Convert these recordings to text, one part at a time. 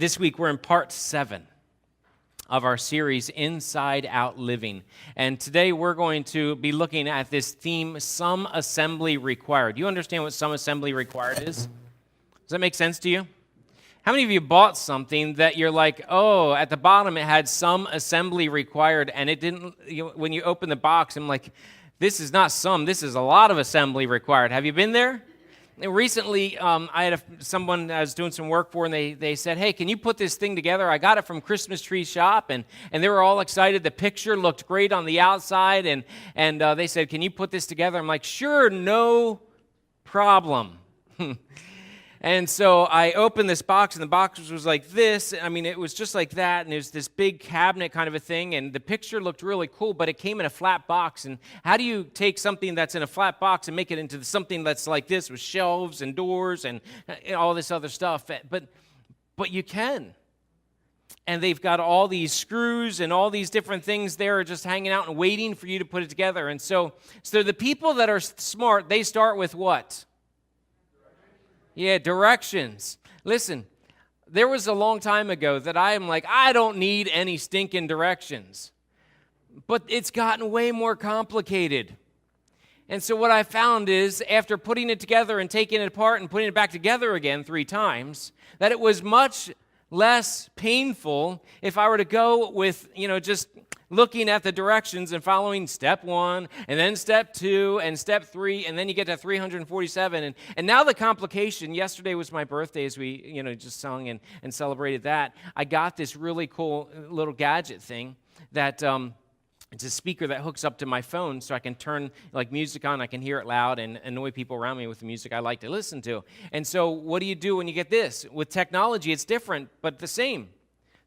This week we're in part 7 of our series, Inside Out Living. And today we're going to be looking at this theme, Some Assembly Required. Do you understand what some assembly required is? Does that make sense to you? How many of you bought something that you're like, oh, at the bottom it had some assembly required, and it didn't, when you open the box, I'm like, this is not some, this is a lot of assembly required. Have you been there? Recently, I had someone I was doing some work for, and they said, hey, can you put this thing together? I got it from Christmas Tree Shop, and they were all excited. The picture looked great on the outside, and they said, can you put this together? I'm like, sure, no problem. And so I opened this box, and the box was like this. I mean, it was just like that, and it was this big cabinet kind of a thing, and the picture looked really cool, but it came in a flat box. And how do you take something that's in a flat box and make it into something that's like this with shelves and doors and all this other stuff? But you can. And they've got all these screws and all these different things there just hanging out and waiting for you to put it together. And so the people that are smart, they start with what? Yeah, directions. Listen, there was a long time ago that I am like, I don't need any stinking directions. But it's gotten way more complicated. And so what I found is, after putting it together and taking it apart and putting it back together again 3 times, that it was much less painful if I were to go with, just looking at the directions and following step 1, and then step 2, and step 3, and then you get to 347. And now the complication, yesterday was my birthday as we, just sung and celebrated that. I got this really cool little gadget thing that it's a speaker that hooks up to my phone so I can turn music on, I can hear it loud and annoy people around me with the music I like to listen to. And so what do you do when you get this? With technology, it's different, but the same.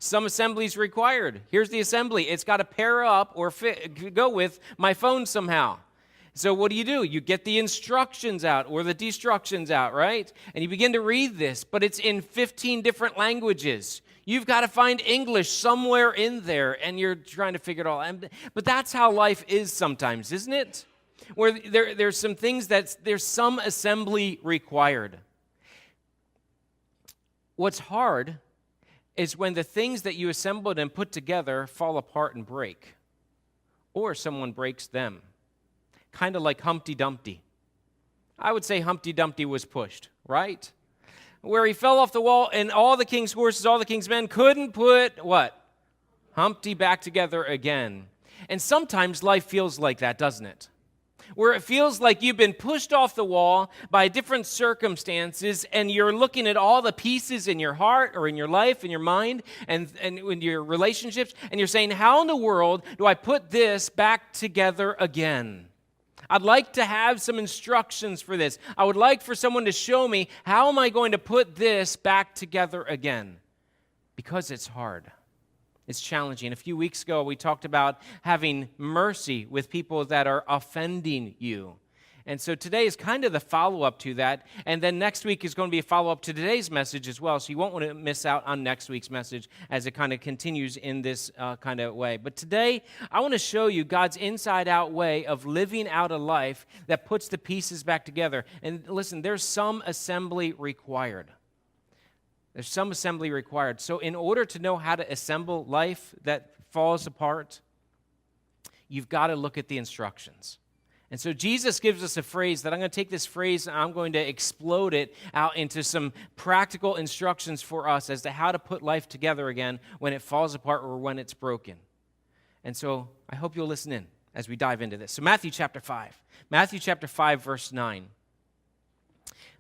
Some assemblies required. Here's the assembly. It's got to pair up or go with my phone somehow. So what do? You get the instructions out or the destructions out, right? And you begin to read this, but it's in 15 different languages. You've got to find English somewhere in there, and you're trying to figure it all out. But that's how life is sometimes, isn't it? Where there's some things there's some assembly required. What's hard is when the things that you assembled and put together fall apart and break, or someone breaks them. Kind of like Humpty Dumpty. I would say Humpty Dumpty was pushed, right? Where he fell off the wall, and all the king's horses, all the king's men couldn't put what? Humpty back together again. And sometimes life feels like that, doesn't it? Where it feels like you've been pushed off the wall by different circumstances, and you're looking at all the pieces in your heart or in your life, in your mind, and in your relationships, and you're saying, how in the world do I put this back together again? I'd like to have some instructions for this. I would like for someone to show me, how am I going to put this back together again? Because it's hard. It's challenging. A few weeks ago, we talked about having mercy with people that are offending you. And so today is kind of the follow-up to that. And then next week is going to be a follow-up to today's message as well. So you won't want to miss out on next week's message as it kind of continues in this kind of way. But today, I want to show you God's inside-out way of living out a life that puts the pieces back together. And listen, there's some assembly required. There's some assembly required. So in order to know how to assemble life that falls apart, you've got to look at the instructions. And so Jesus gives us a phrase that I'm going to take this phrase and I'm going to explode it out into some practical instructions for us as to how to put life together again when it falls apart or when it's broken. And so I hope you'll listen in as we dive into this. So Matthew chapter 5. Matthew chapter 5, verse 9.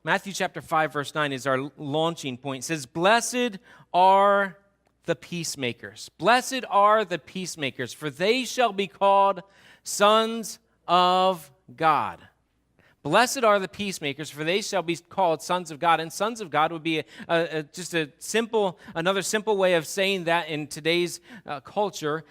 Matthew chapter 5, verse 9 is our launching point. It says, blessed are the peacemakers. Blessed are the peacemakers, for they shall be called sons of God. Blessed are the peacemakers, for they shall be called sons of God. And sons of God would be another simple way of saying that in today's culture,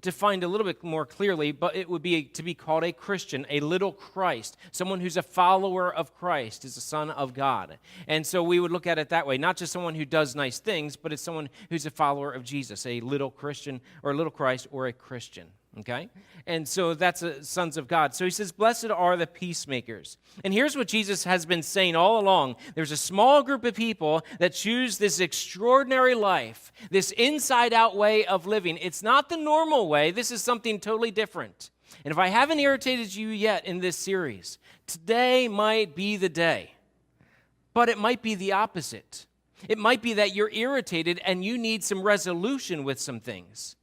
defined a little bit more clearly, but it would be to be called a Christian, a little Christ. Someone who's a follower of Christ is a son of God. And so we would look at it that way, not just someone who does nice things, but it's someone who's a follower of Jesus, a little Christian or a little Christ or a Christian. Okay? And so that's sons of God. So he says, blessed are the peacemakers. And here's what Jesus has been saying all along. There's a small group of people that choose this extraordinary life, this inside-out way of living. It's not the normal way. This is something totally different. And if I haven't irritated you yet in this series, today might be the day. But it might be the opposite. It might be that you're irritated and you need some resolution with some things.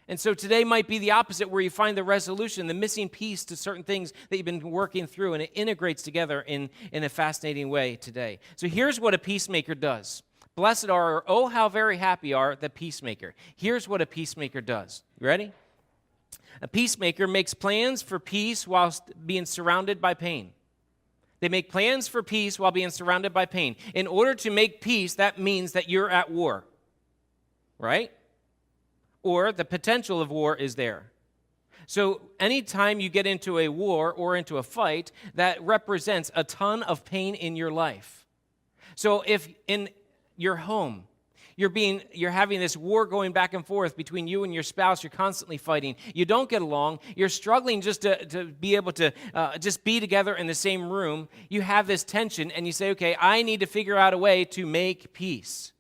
And so today might be the opposite, where you find the resolution, the missing piece to certain things that you've been working through, and it integrates together in a fascinating way today. So here's what a peacemaker does. Blessed are, or oh, how very happy are the peacemaker. Here's what a peacemaker does. You ready? A peacemaker makes plans for peace whilst being surrounded by pain. They make plans for peace while being surrounded by pain. In order to make peace, that means that you're at war, right? Or the potential of war is there. So anytime you get into a war or into a fight, that represents a ton of pain in your life. So if in your home, you're having this war going back and forth between you and your spouse, you're constantly fighting, you don't get along, you're struggling just to be able to just be together in the same room, you have this tension and you say, okay, I need to figure out a way to make peace.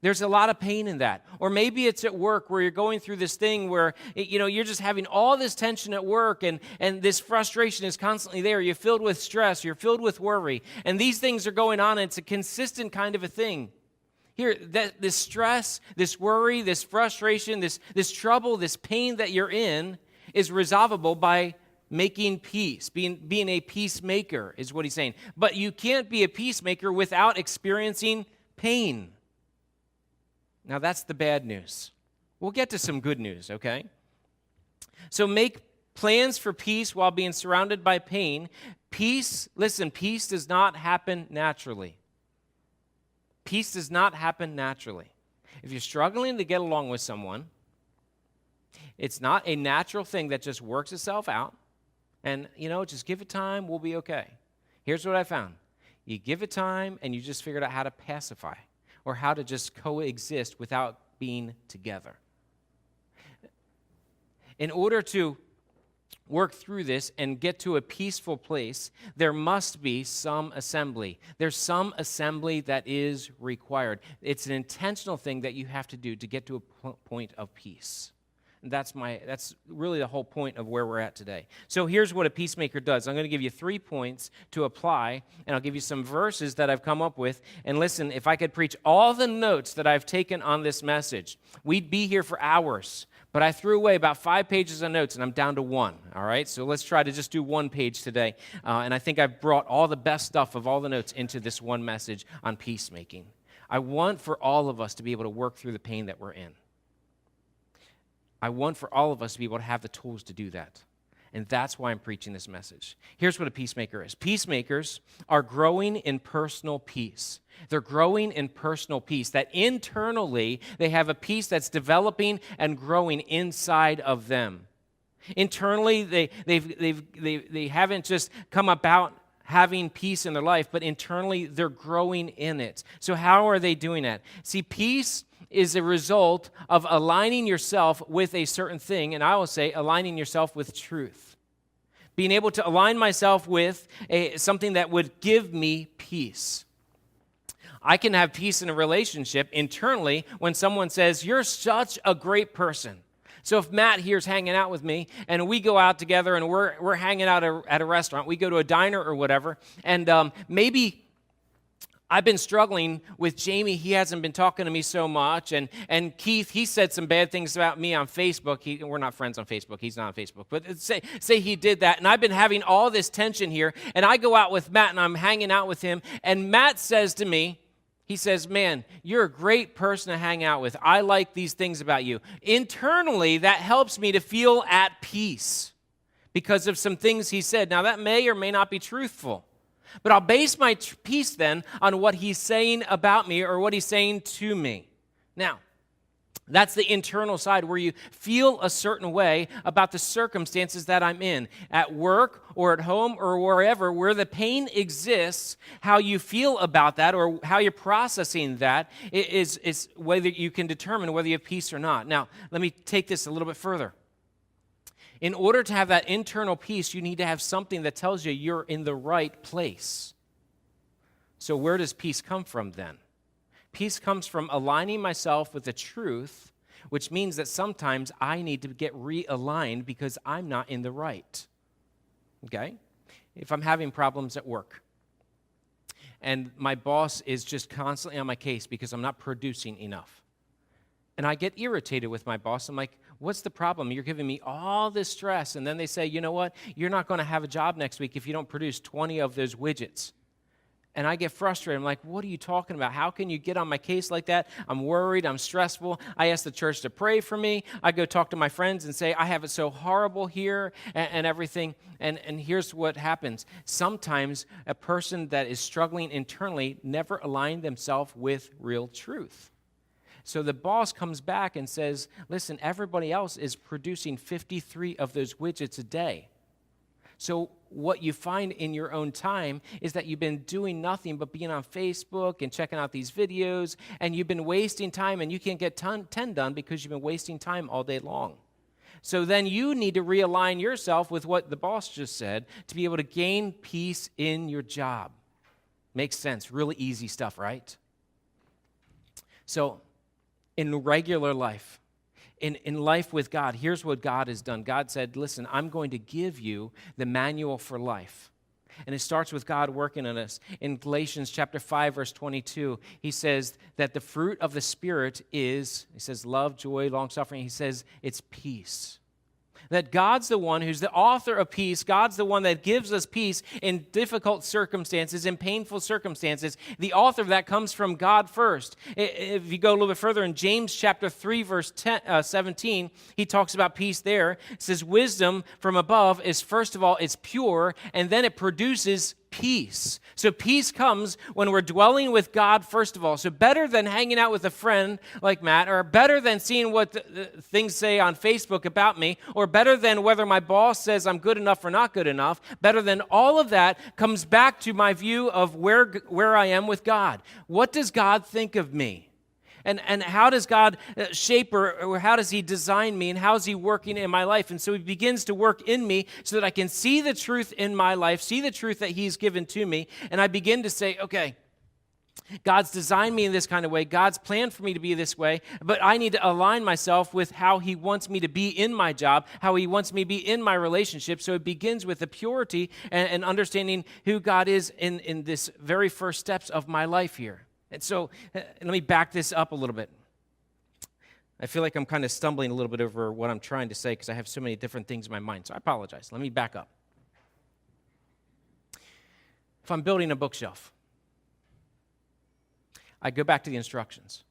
There's a lot of pain in that. Or maybe it's at work where you're going through this thing where, you're just having all this tension at work and this frustration is constantly there. You're filled with stress. You're filled with worry. And these things are going on, and it's a consistent kind of a thing. Here, this stress, this worry, this frustration, this trouble, this pain that you're in is resolvable by making peace. Being a peacemaker is what he's saying. But you can't be a peacemaker without experiencing pain. Now, that's the bad news. We'll get to some good news, okay? So make plans for peace while being surrounded by pain. Peace does not happen naturally. Peace does not happen naturally. If you're struggling to get along with someone, it's not a natural thing that just works itself out. And, just give it time, we'll be okay. Here's what I found. You give it time, and you just figured out how to pacify, or how to just coexist without being together. In order to work through this and get to a peaceful place, there must be some assembly. There's some assembly that is required. It's an intentional thing that you have to do to get to a point of peace. And that's really the whole point of where we're at today. So here's what a peacemaker does. I'm going to give you 3 points to apply, and I'll give you some verses that I've come up with. And listen, if I could preach all the notes that I've taken on this message, we'd be here for hours. But I threw away about 5 pages of notes, and I'm down to 1, all right? So let's try to just do 1 page today. And I think I've brought all the best stuff of all the notes into this one message on peacemaking. I want for all of us to be able to work through the pain that we're in. I want for all of us to be able to have the tools to do that. And that's why I'm preaching this message. Here's what a peacemaker is. Peacemakers are growing in personal peace. They're growing in personal peace. That internally, they have a peace that's developing and growing inside of them. Internally, they haven't just come about having peace in their life, but internally, they're growing in it. So how are they doing that? See, peace is a result of aligning yourself with a certain thing, and I will say aligning yourself with truth. Being able to align myself with something that would give me peace. I can have peace in a relationship internally when someone says, "You're such a great person." So if Matt here's hanging out with me, and we go out together and we're hanging out at a restaurant, we go to a diner or whatever, and maybe I've been struggling with Jamie. He hasn't been talking to me so much. And Keith, he said some bad things about me on Facebook. We're not friends on Facebook. He's not on Facebook. But say he did that. And I've been having all this tension here. And I go out with Matt, and I'm hanging out with him. And Matt says to me, he says, "Man, you're a great person to hang out with. I like these things about you." Internally, that helps me to feel at peace because of some things he said. Now, that may or may not be truthful. But I'll base my peace then on what he's saying about me or what he's saying to me. Now, that's the internal side where you feel a certain way about the circumstances that I'm in. At work or at home or wherever, where the pain exists, how you feel about that or how you're processing that is whether you can determine whether you have peace or not. Now, let me take this a little bit further. In order to have that internal peace, you need to have something that tells you you're in the right place. So where does peace come from then? Peace comes from aligning myself with the truth, which means that sometimes I need to get realigned because I'm not in the right. Okay? If I'm having problems at work and my boss is just constantly on my case because I'm not producing enough, and I get irritated with my boss, I'm like, what's the problem? You're giving me all this stress. And then they say, you know what? You're not going to have a job next week if you don't produce 20 of those widgets. And I get frustrated. I'm like, what are you talking about? How can you get on my case like that? I'm worried. I'm stressful. I ask the church to pray for me. I go talk to my friends and say, I have it so horrible here and everything. And here's what happens. Sometimes a person that is struggling internally never aligned themselves with real truth. So the boss comes back and says, listen, everybody else is producing 53 of those widgets a day. So what you find in your own time is that you've been doing nothing but being on Facebook and checking out these videos, and you've been wasting time, and you can't get 10 done because you've been wasting time all day long. So then you need to realign yourself with what the boss just said to be able to gain peace in your job. Makes sense. Really easy stuff, right? So in regular life, in life with God, here's what God has done. God said, listen, I'm going to give you the manual for life. And it starts with God working on us. In Galatians chapter 5, verse 22, he says that the fruit of the Spirit is, he says, love, joy, long-suffering. He says it's peace. That God's the one who's the author of peace. God's the one that gives us peace in difficult circumstances, in painful circumstances. The author of that comes from God first. If you go a little bit further in James chapter 3, verse 17, he talks about peace there. It says, wisdom from above is, first of all, it's pure, and then it produces peace. So peace comes when we're dwelling with God, first of all. So better than hanging out with a friend like Matt, or better than seeing what the things say on Facebook about me, or better than whether my boss says I'm good enough or not good enough, better than all of that comes back to my view of where I am with God. What does God think of me? And how does God shape or how does he design me, and how is he working in my life? And so he begins to work in me so that I can see the truth in my life, see the truth that he's given to me, and I begin to say, okay, God's designed me in this kind of way. God's planned for me to be this way, but I need to align myself with how he wants me to be in my job, how he wants me to be in my relationship. So it begins with the purity and understanding who God is in this very first steps of my life here. And so let me back this up a little bit. I feel like I'm kind of stumbling a little bit over what I'm trying to say because I have so many different things in my mind. So I apologize. Let me back up. If I'm building a bookshelf, I go back to the instructions.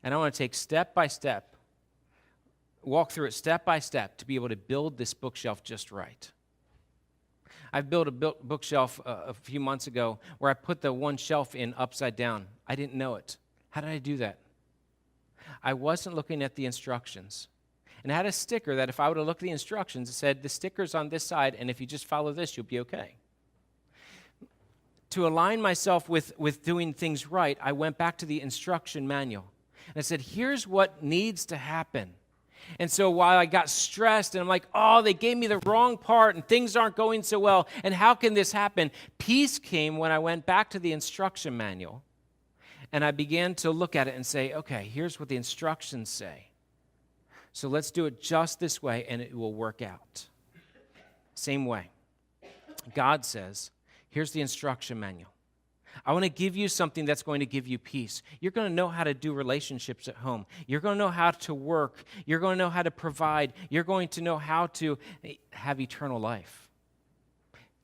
And I want to take step by step, walk through it step by step to be able to build this bookshelf just right. I built a bookshelf a few months ago where I put the one shelf in upside down. I didn't know it. How did I do that? I wasn't looking at the instructions. And I had a sticker that if I would have looked at the instructions, it said, the sticker's on this side, and if you just follow this, you'll be okay. To align myself with doing things right, I went back to the instruction manual. And I said, here's what needs to happen. And so while I got stressed and I'm like, oh, they gave me the wrong part and things aren't going so well, and how can this happen? Peace came when I went back to the instruction manual and I began to look at it and say, okay, here's what the instructions say. So let's do it just this way and it will work out. Same way. God says, here's the instruction manual. I want to give you something that's going to give you peace. You're going to know how to do relationships at home. You're going to know how to work. You're going to know how to provide. You're going to know how to have eternal life.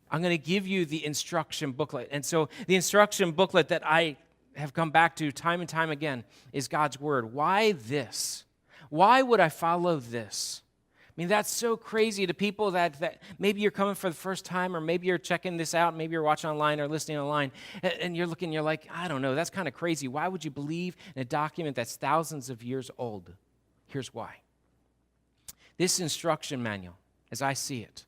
I'm going to give you the instruction booklet. And so the instruction booklet that I have come back to time and time again is God's word. Why this? Why would I follow this? I mean, that's so crazy to people that maybe you're coming for the first time, or maybe you're checking this out, maybe you're watching online or listening online, and you're looking, you're like, I don't know, that's kind of crazy. Why would you believe in a document that's thousands of years old? Here's why. This instruction manual, as I see it,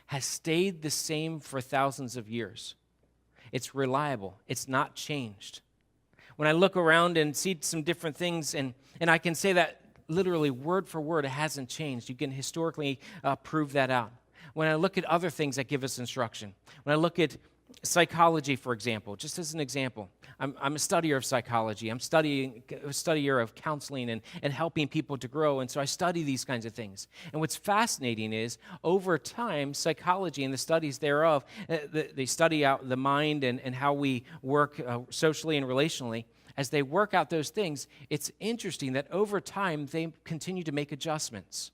has stayed the same for thousands of years. It's reliable. It's not changed. When I look around and see some different things, and I can say that, literally word for word, it hasn't changed. You can historically prove that out. When I look at other things that give us instruction, when I look at psychology, for example, just as an example, I'm a studier of psychology. I'm a studier of counseling and helping people to grow, and so I study these kinds of things. And what's fascinating is, over time, psychology and the studies thereof, they study out the mind and how we work socially and relationally. As they work out those things, it's interesting that over time, they continue to make adjustments.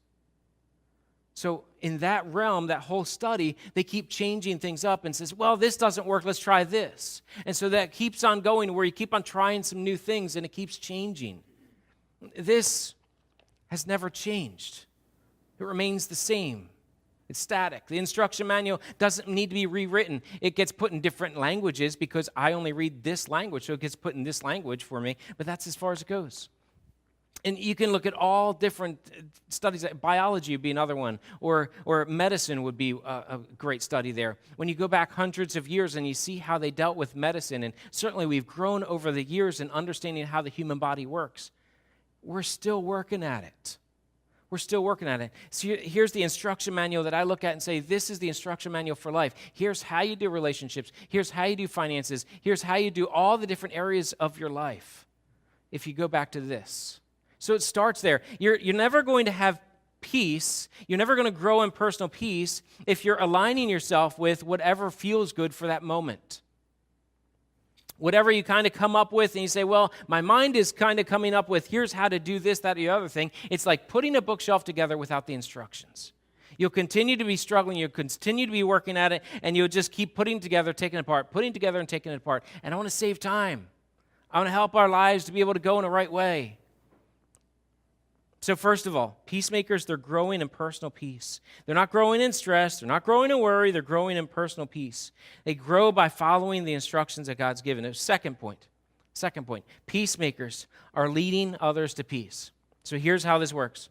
So in that realm, that whole study, they keep changing things up and says, well, this doesn't work, let's try this. And so that keeps on going where you keep on trying some new things and it keeps changing. This has never changed. It remains the same. It's static. The instruction manual doesn't need to be rewritten. It gets put in different languages because I only read this language, so it gets put in this language for me, but that's as far as it goes. And you can look at all different studies. Biology would be another one, or medicine would be a great study there. When you go back hundreds of years and you see how they dealt with medicine, and certainly we've grown over the years in understanding how the human body works, we're still working at it. We're still working at it. So here's the instruction manual that I look at and say, this is the instruction manual for life. Here's how you do relationships. Here's how you do finances. Here's how you do all the different areas of your life if you go back to this. So it starts there. You're never going to have peace. You're never going to grow in personal peace if you're aligning yourself with whatever feels good for that moment. Whatever you kind of come up with and you say, well, my mind is kind of coming up with, here's how to do this, that, or the other thing. It's like putting a bookshelf together without the instructions. You'll continue to be struggling. You'll continue to be working at it, and you'll just keep putting together, taking it apart, putting together and taking it apart. And I want to save time. I want to help our lives to be able to go in the right way. So first of all, peacemakers, they're growing in personal peace. They're not growing in stress. They're not growing in worry. They're growing in personal peace. They grow by following the instructions that God's given. Second point, peacemakers are leading others to peace. So here's how this works.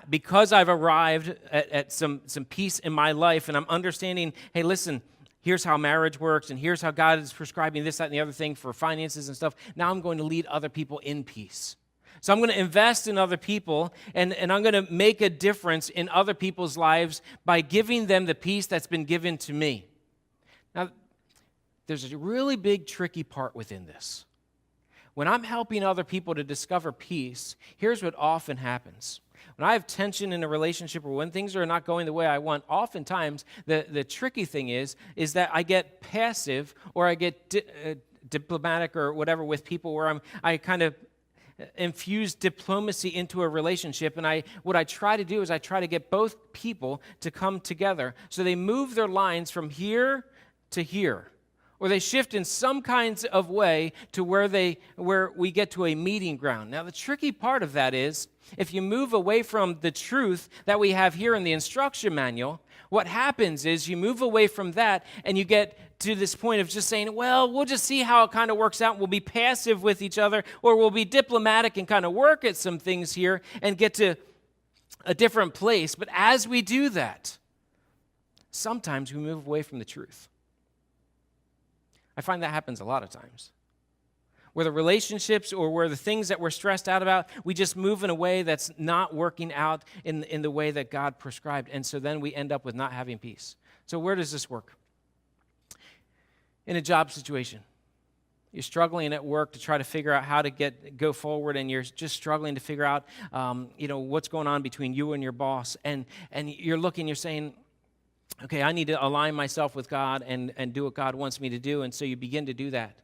Because I've arrived at some peace in my life, and I'm understanding, hey, listen, here's how marriage works, and here's how God is prescribing this, that, and the other thing for finances and stuff. Now I'm going to lead other people in peace. So I'm going to invest in other people, and I'm going to make a difference in other people's lives by giving them the peace that's been given to me. Now, there's a really big, tricky part within this. When I'm helping other people to discover peace, here's what often happens. When I have tension in a relationship or when things are not going the way I want, oftentimes the tricky thing is that I get passive or I get diplomatic or whatever with people where I kind of infuse diplomacy into a relationship, and what I try to do is I try to get both people to come together so they move their lines from here to here, or they shift in some kinds of way to where we get to a meeting ground. Now, the tricky part of that is if you move away from the truth that we have here in the instruction manual, what happens is you move away from that and you get to this point of just saying, well, we'll just see how it kind of works out. We'll be passive with each other, or we'll be diplomatic and kind of work at some things here and get to a different place. But as we do that, sometimes we move away from the truth. I find that happens a lot of times. Where the relationships or where the things that we're stressed out about, we just move in a way that's not working out in the way that God prescribed. And so then we end up with not having peace. So where does this work? In a job situation. You're struggling at work to try to figure out how to go forward, and you're just struggling to figure out what's going on between you and your boss. And you're looking, you're saying, okay, I need to align myself with God and do what God wants me to do. And so you begin to do that.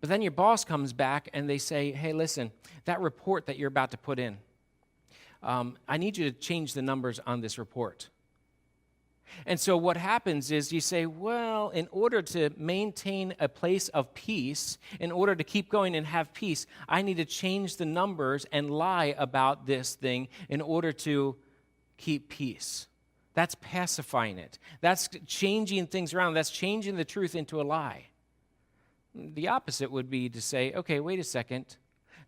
But then your boss comes back and they say, hey, listen, that report that you're about to put in, I need you to change the numbers on this report. And so what happens is you say, well, in order to maintain a place of peace, in order to keep going and have peace, I need to change the numbers and lie about this thing in order to keep peace. That's pacifying it. That's changing things around. That's changing the truth into a lie. The opposite would be to say, okay, wait a second.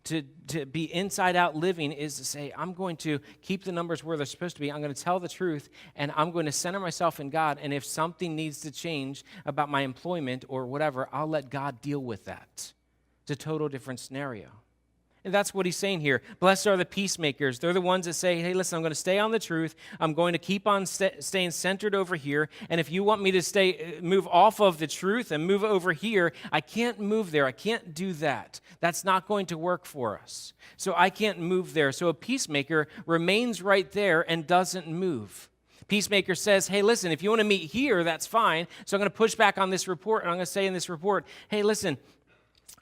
To be inside out living is to say, I'm going to keep the numbers where they're supposed to be. I'm going to tell the truth, and I'm going to center myself in God. And if something needs to change about my employment or whatever, I'll let God deal with that. It's a total different scenario. And that's what he's saying here. Blessed are the peacemakers. They're the ones that say, hey, listen, I'm going to stay on the truth. I'm going to keep on staying centered over here. And if you want me to move off of the truth and move over here, I can't move there. I can't do that. That's not going to work for us. So I can't move there. So a peacemaker remains right there and doesn't move. Peacemaker says, hey, listen, if you want to meet here, that's fine. So I'm going to push back on this report, and I'm going to say in this report, hey, listen,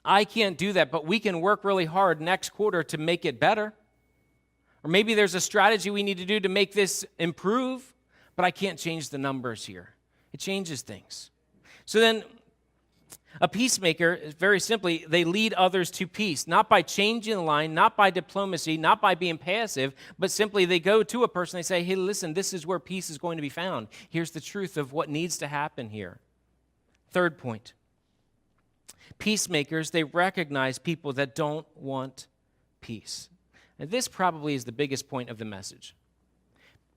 I can't do that, but we can work really hard next quarter to make it better. Or maybe there's a strategy we need to do to make this improve, but I can't change the numbers here. It changes things. So then a peacemaker, very simply, they lead others to peace, not by changing the line, not by diplomacy, not by being passive, but simply they go to a person, they say, hey, listen, this is where peace is going to be found. Here's the truth of what needs to happen here. Third point. Peacemakers, they recognize people that don't want peace. And this probably is the biggest point of the message.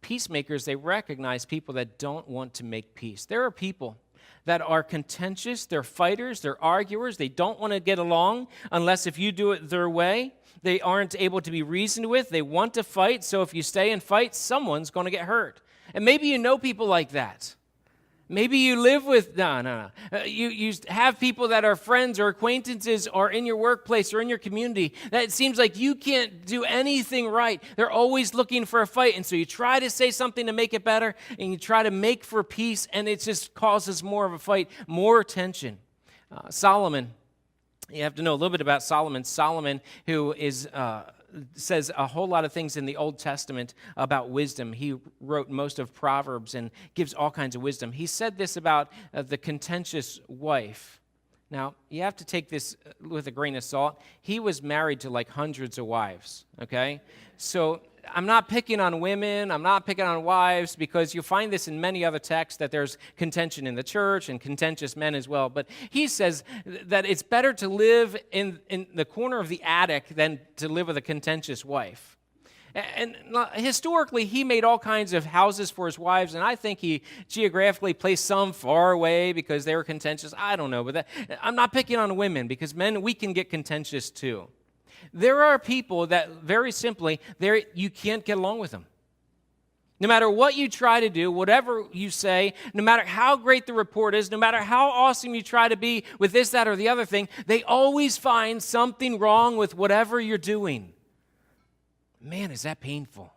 Peacemakers, they recognize people that don't want to make peace. There are people that are contentious, they're fighters, they're arguers, they don't want to get along unless if you do it their way. They aren't able to be reasoned with, they want to fight, so if you stay and fight, someone's going to get hurt. And maybe you know people like that. Maybe you live with, You have people that are friends or acquaintances or in your workplace or in your community that it seems like you can't do anything right. They're always looking for a fight. And so you try to say something to make it better and you try to make for peace and it just causes more of a fight, more tension. Solomon, you have to know a little bit about Solomon. Solomon, who says a whole lot of things in the Old Testament about wisdom. He wrote most of Proverbs and gives all kinds of wisdom. He said this about the contentious wife. Now, you have to take this with a grain of salt. He was married to like hundreds of wives, okay? So I'm not picking on women, I'm not picking on wives, because you find this in many other texts that there's contention in the church and contentious men as well. But he says that it's better to live in the corner of the attic than to live with a contentious wife. And historically, he made all kinds of houses for his wives, and I think he geographically placed some far away because they were contentious. I don't know, but I'm not picking on women, because men, we can get contentious too. There are people that, very simply, you can't get along with them. No matter what you try to do, whatever you say, no matter how great the report is, no matter how awesome you try to be with this, that, or the other thing, they always find something wrong with whatever you're doing. Man, is that painful.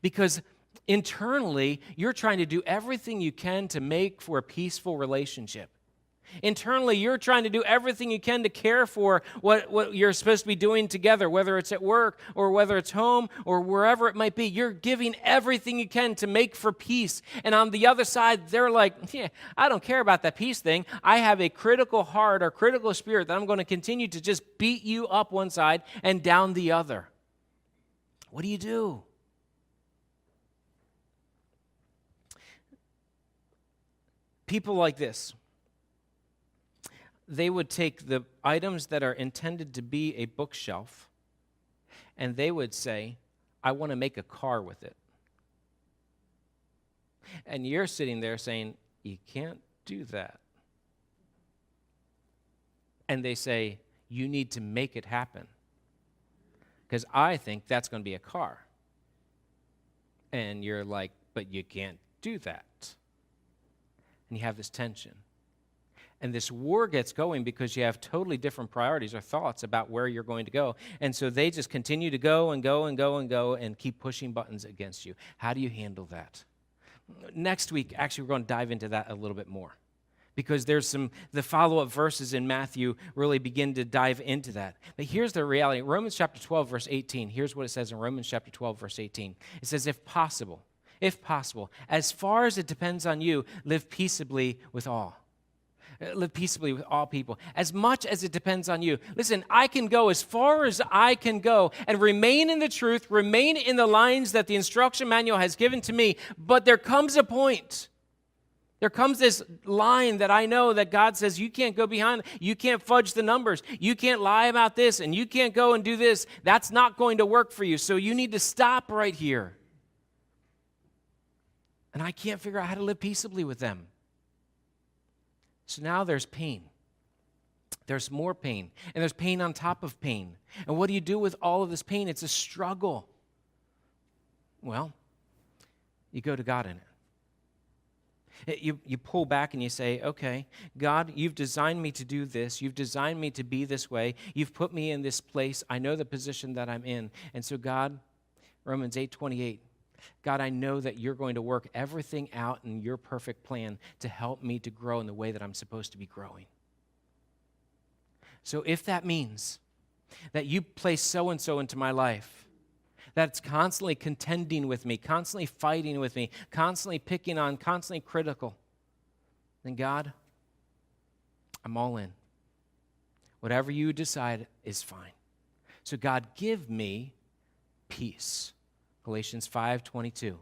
Because internally, you're trying to do everything you can to make for a peaceful relationship. Internally, you're trying to do everything you can to care for what you're supposed to be doing together, whether it's at work or whether it's home or wherever it might be. You're giving everything you can to make for peace. And on the other side, they're like, yeah, I don't care about that peace thing. I have a critical heart or critical spirit that I'm going to continue to just beat you up one side and down the other. What do you do? People like this, they would take the items that are intended to be a bookshelf and they would say, I want to make a car with it. And you're sitting there saying, you can't do that. And they say, you need to make it happen, because I think that's going to be a car. And you're like, but you can't do that. And you have this tension. And this war gets going because you have totally different priorities or thoughts about where you're going to go. And so they just continue to go and go and go and go and keep pushing buttons against you. How do you handle that? Next week, actually, we're going to dive into that a little bit more, because there's the follow-up verses in Matthew really begin to dive into that. But here's the reality. Romans chapter 12, verse 18. Here's what it says in Romans chapter 12, verse 18. It says, if possible, as far as it depends on you, live peaceably with all. Live peaceably with all people, as much as it depends on you. Listen, I can go as far as I can go and remain in the truth, remain in the lines that the instruction manual has given to me, but there comes a point. There comes this line that I know that God says you can't go behind, you can't fudge the numbers, you can't lie about this, and you can't go and do this. That's not going to work for you, so you need to stop right here. And I can't figure out how to live peaceably with them. So now there's pain. there's more pain, and there's pain on top of pain. And what do you do with all of this pain? It's a struggle. Well, you go to God in it. You pull back and you say, okay, God, you've designed me to do this. You've designed me to be this way. You've put me in this place. I know the position that I'm in. And so God, Romans 8:28, God, I know that you're going to work everything out in your perfect plan to help me to grow in the way that I'm supposed to be growing. So if that means that you place so-and-so into my life, that's constantly contending with me, constantly fighting with me, constantly picking on, constantly critical, then God, I'm all in. Whatever you decide is fine. So God, give me peace. Galatians 5:22.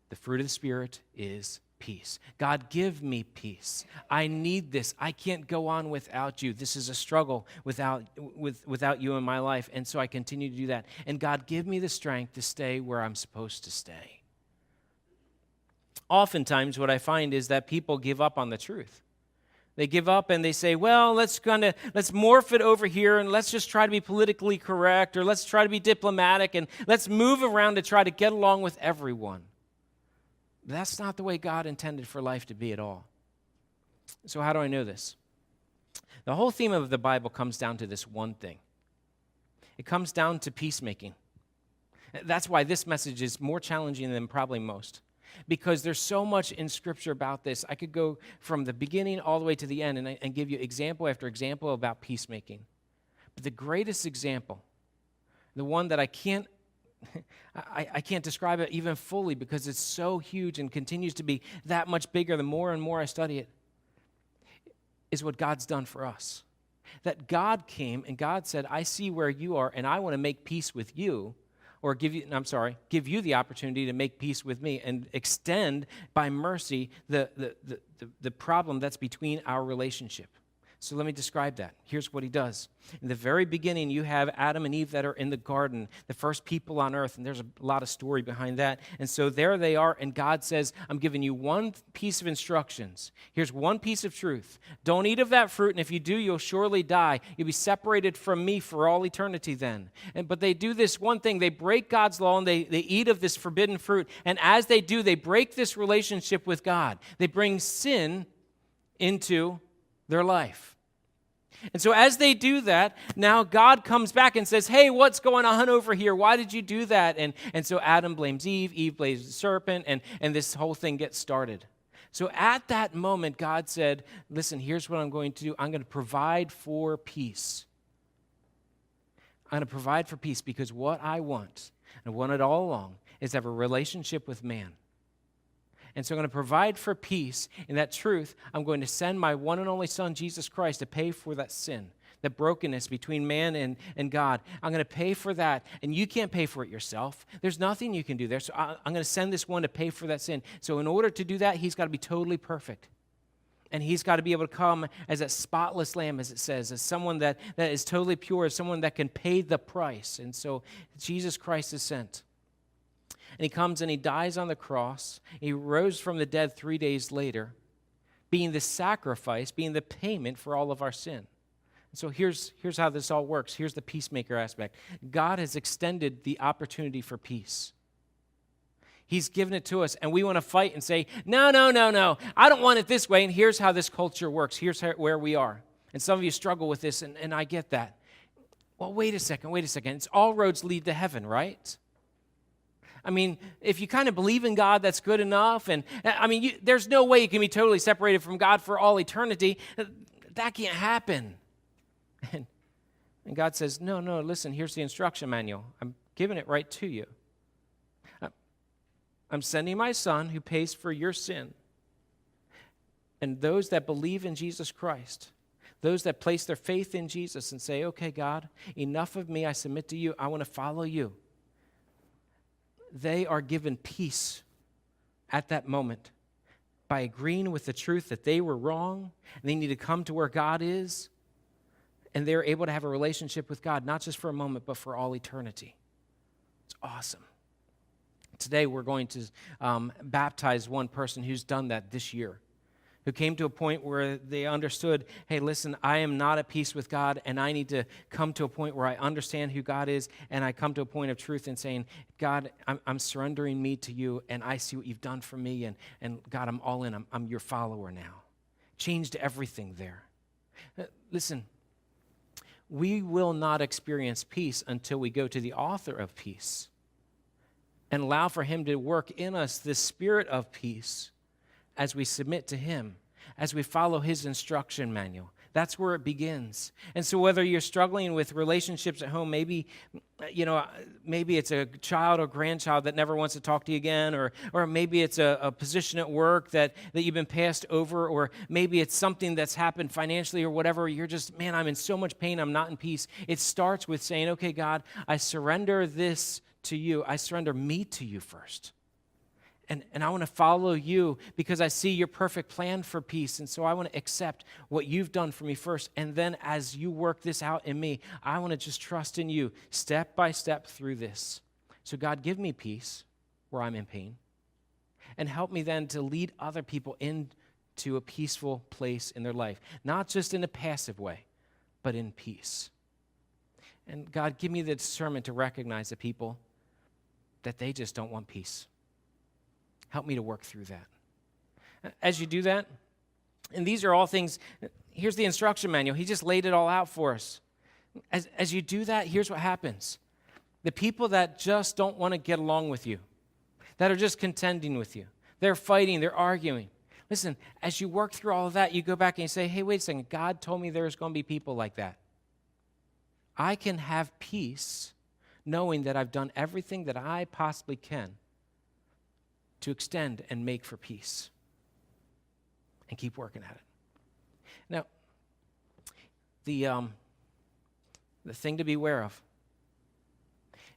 The fruit of the Spirit is peace. God, give me peace. I need this. I can't go on without you. This is a struggle without you in my life, and so I continue to do that. And God, give me the strength to stay where I'm supposed to stay. Oftentimes, what I find is that people give up on the truth. They give up and they say, well, let's morph it over here and let's just try to be politically correct, or let's try to be diplomatic and let's move around to try to get along with everyone. That's not the way God intended for life to be at all. So how do I know this? The whole theme of the Bible comes down to this one thing. It comes down to peacemaking. That's why this message is more challenging than probably most, because there's so much in Scripture about this. I could go from the beginning all the way to the end and give you example after example about peacemaking. But the greatest example, the one that I can't describe it even fully because it's so huge and continues to be that much bigger the more and more I study it, is what God's done for us. That God came and God said, I see where you are and I want to make peace with you, or give you the opportunity to make peace with me and extend by mercy the problem that's between our relationship. So let me describe that. Here's what he does. In the very beginning, you have Adam and Eve that are in the garden, the first people on earth, and there's a lot of story behind that. And so there they are, and God says, I'm giving you one piece of instructions. Here's one piece of truth. Don't eat of that fruit, and if you do, you'll surely die. You'll be separated from me for all eternity then. But they do this one thing. They break God's law, and they eat of this forbidden fruit. And as they do, they break this relationship with God. They bring sin into their life. And so as they do that, now God comes back and says, hey, what's going on over here? Why did you do that? And so Adam blames Eve blames the serpent, and this whole thing gets started. So at that moment, God said, listen, here's what I'm going to do. I'm going to provide for peace. I'm going to provide for peace because what I want, and I want it all along, is to have a relationship with man. And so I'm going to provide for peace in that truth. I'm going to send my one and only Son, Jesus Christ, to pay for that sin, the brokenness between man and God. I'm going to pay for that, and you can't pay for it yourself. There's nothing you can do there. So I'm going to send this one to pay for that sin. So in order to do that, he's got to be totally perfect. And he's got to be able to come as a spotless lamb, as it says, as someone that is totally pure, as someone that can pay the price. And so Jesus Christ is sent. And he comes and he dies on the cross. He rose from the dead 3 days later, being the sacrifice, being the payment for all of our sin. And so here's how this all works. Here's the peacemaker aspect. God has extended the opportunity for peace. He's given it to us, and we want to fight and say, no, I don't want it this way, and here's how this culture works. Here's where we are. And some of you struggle with this, and I get that. Well, wait a second. It's all roads lead to heaven, right? I mean, if you kind of believe in God, that's good enough. And I mean, there's no way you can be totally separated from God for all eternity. That can't happen. And God says, no, listen, here's the instruction manual. I'm giving it right to you. I'm sending my Son who pays for your sin. And those that believe in Jesus Christ, those that place their faith in Jesus and say, okay, God, enough of me, I submit to you, I want to follow you. They are given peace at that moment by agreeing with the truth that they were wrong and they need to come to where God is, and they're able to have a relationship with God, not just for a moment, but for all eternity. It's awesome. Today we're going to baptize one person who's done that this year. who came to a point where they understood, hey, listen, I am not at peace with God, and I need to come to a point where I understand who God is, and I come to a point of truth and saying, God, I'm surrendering me to you, and I see what you've done for me, and God, I'm all in. I'm your follower now. Changed everything there. Listen, we will not experience peace until we go to the author of peace and allow for him to work in us this spirit of peace as we submit to him, as we follow his instruction manual. That's where it begins. And so whether you're struggling with relationships at home, maybe it's a child or grandchild that never wants to talk to you again, or maybe it's a position at work that you've been passed over, or maybe it's something that's happened financially or whatever. You're just, man, I'm in so much pain, I'm not in peace. It starts with saying, okay, God, I surrender this to you. I surrender me to you first. And I want to follow you because I see your perfect plan for peace. And so I want to accept what you've done for me first. And then as you work this out in me, I want to just trust in you step by step through this. So God, give me peace where I'm in pain. And help me then to lead other people into a peaceful place in their life. Not just in a passive way, but in peace. And God, give me the discernment to recognize the people that they just don't want peace. Help me to work through that. As you do that, and these are all things, here's the instruction manual. He just laid it all out for us. As you do that, here's what happens. The people that just don't want to get along with you, that are just contending with you, they're fighting, they're arguing. Listen, as you work through all of that, you go back and you say, hey, wait a second, God told me there's going to be people like that. I can have peace knowing that I've done everything that I possibly can to extend and make for peace, and keep working at it. Now, the thing to be aware of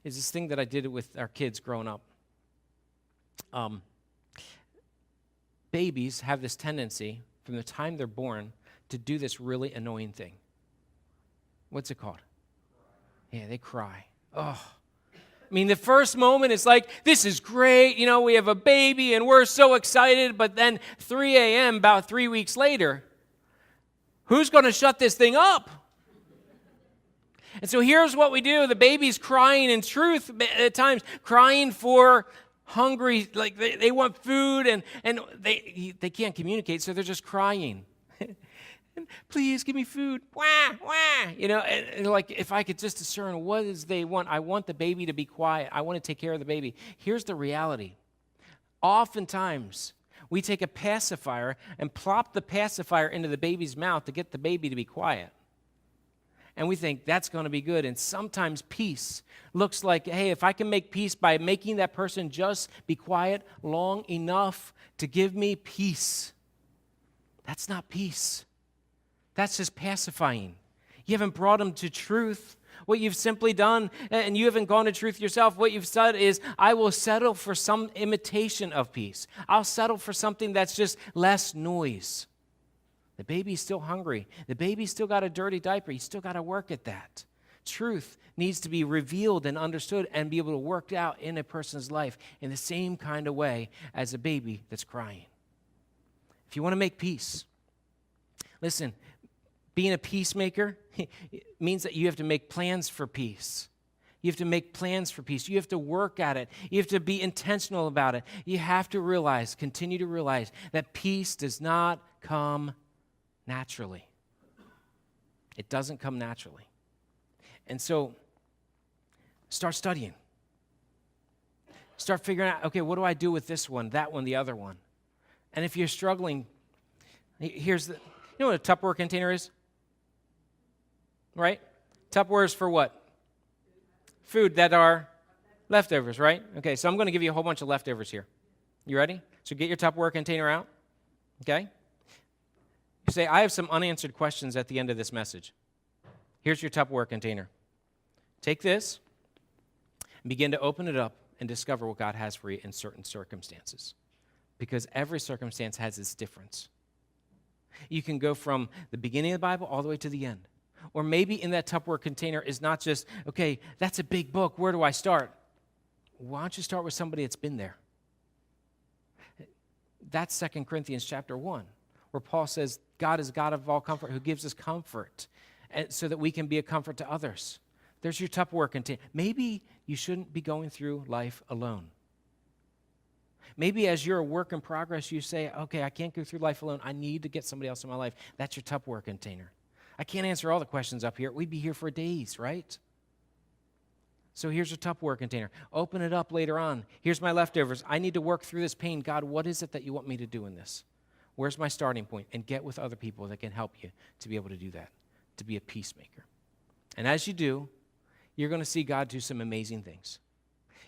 is this thing that I did with our kids growing up. Babies have this tendency from the time they're born to do this really annoying thing. What's it called? Yeah, they cry. Oh. I mean, the first moment is like, this is great, we have a baby and we're so excited, but then 3 a.m., about 3 weeks later, who's going to shut this thing up? And so here's what we do. The baby's crying in truth at times, crying for hungry, like they want food, and they can't communicate, so they're just crying. Please give me food. Wah, wah. And like if I could just discern what is they want. I want the baby to be quiet. I want to take care of the baby. Here's the reality. Oftentimes, we take a pacifier and plop the pacifier into the baby's mouth to get the baby to be quiet. And we think that's going to be good. And sometimes peace looks like, hey, if I can make peace by making that person just be quiet long enough to give me peace, that's not peace. That's just pacifying. You haven't brought them to truth. What you've simply done, and you haven't gone to truth yourself, what you've said is, I will settle for some imitation of peace. I'll settle for something that's just less noise. The baby's still hungry. The baby's still got a dirty diaper. You still got to work at that. Truth needs to be revealed and understood and be able to work out in a person's life in the same kind of way as a baby that's crying. If you want to make peace, listen, being a peacemaker means that you have to make plans for peace. You have to make plans for peace. You have to work at it. You have to be intentional about it. You have to realize, continue to realize, that peace does not come naturally. It doesn't come naturally. And so, start studying. Start figuring out, okay, what do I do with this one, that one, the other one? And if you're struggling, here's the, you know what a Tupperware container is? Right? Tupperware is for what? Food that are leftovers, right? Okay, so I'm going to give you a whole bunch of leftovers here. You ready? So get your Tupperware container out, okay? You say, I have some unanswered questions at the end of this message. Here's your Tupperware container. Take this and begin to open it up and discover what God has for you in certain circumstances. Because every circumstance has its difference. You can go from the beginning of the Bible all the way to the end. Or maybe in that Tupperware container is not just, okay, that's a big book, where do I start? Why don't you start with somebody that's been there? That's 2 Corinthians chapter 1, where Paul says God is God of all comfort who gives us comfort so that we can be a comfort to others. There's your Tupperware container. Maybe you shouldn't be going through life alone. Maybe as you're a work in progress, you say, okay, I can't go through life alone. I need to get somebody else in my life. That's your Tupperware container. I can't answer all the questions up here. We'd be here for days, right? So here's your Tupperware container. Open it up later on. Here's my leftovers. I need to work through this pain. God, what is it that you want me to do in this? Where's my starting point? And get with other people that can help you to be able to do that, to be a peacemaker. And as you do, you're going to see God do some amazing things.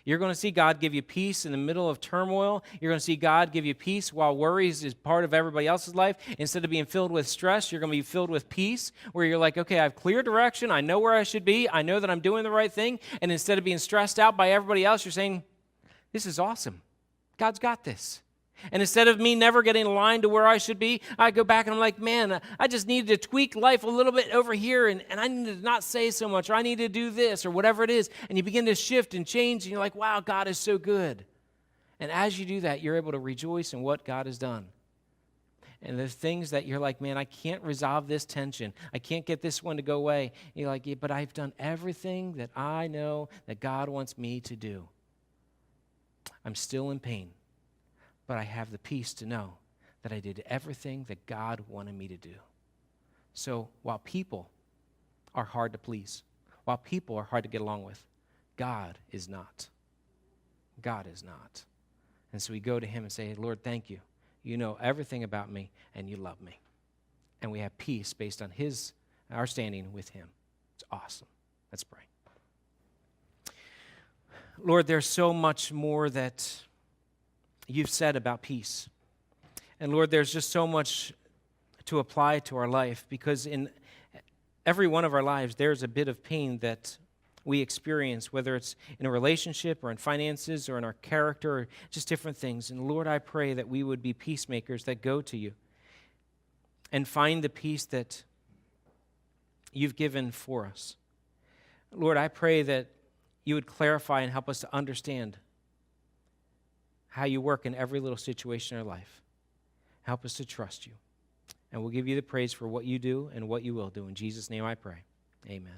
You're going to see God give you peace in the middle of turmoil. You're going to see God give you peace while worries is part of everybody else's life. Instead of being filled with stress, you're going to be filled with peace, where you're like, okay, I have clear direction. I know where I should be. I know that I'm doing the right thing. And instead of being stressed out by everybody else, you're saying, this is awesome. God's got this. And instead of me never getting aligned to where I should be, I go back and I'm like, man, I just needed to tweak life a little bit over here, and I need to not say so much, or I need to do this, or whatever it is. And you begin to shift and change, and you're like, wow, God is so good. And as you do that, you're able to rejoice in what God has done. And there's things that you're like, man, I can't resolve this tension. I can't get this one to go away. And you're like, yeah, but I've done everything that I know that God wants me to do. I'm still in pain. But I have the peace to know that I did everything that God wanted me to do. So while people are hard to please, while people are hard to get along with, God is not. God is not. And so we go to him and say, Lord, thank you. You know everything about me, and you love me. And we have peace based on our standing with him. It's awesome. Let's pray. Lord, there's so much more that you've said about peace. And Lord, there's just so much to apply to our life, because in every one of our lives, there's a bit of pain that we experience, whether it's in a relationship or in finances or in our character or just different things. And Lord, I pray that we would be peacemakers that go to you and find the peace that you've given for us. Lord, I pray that you would clarify and help us to understand how you work in every little situation in our life. Help us to trust you. And we'll give you the praise for what you do and what you will do. In Jesus' name I pray. Amen.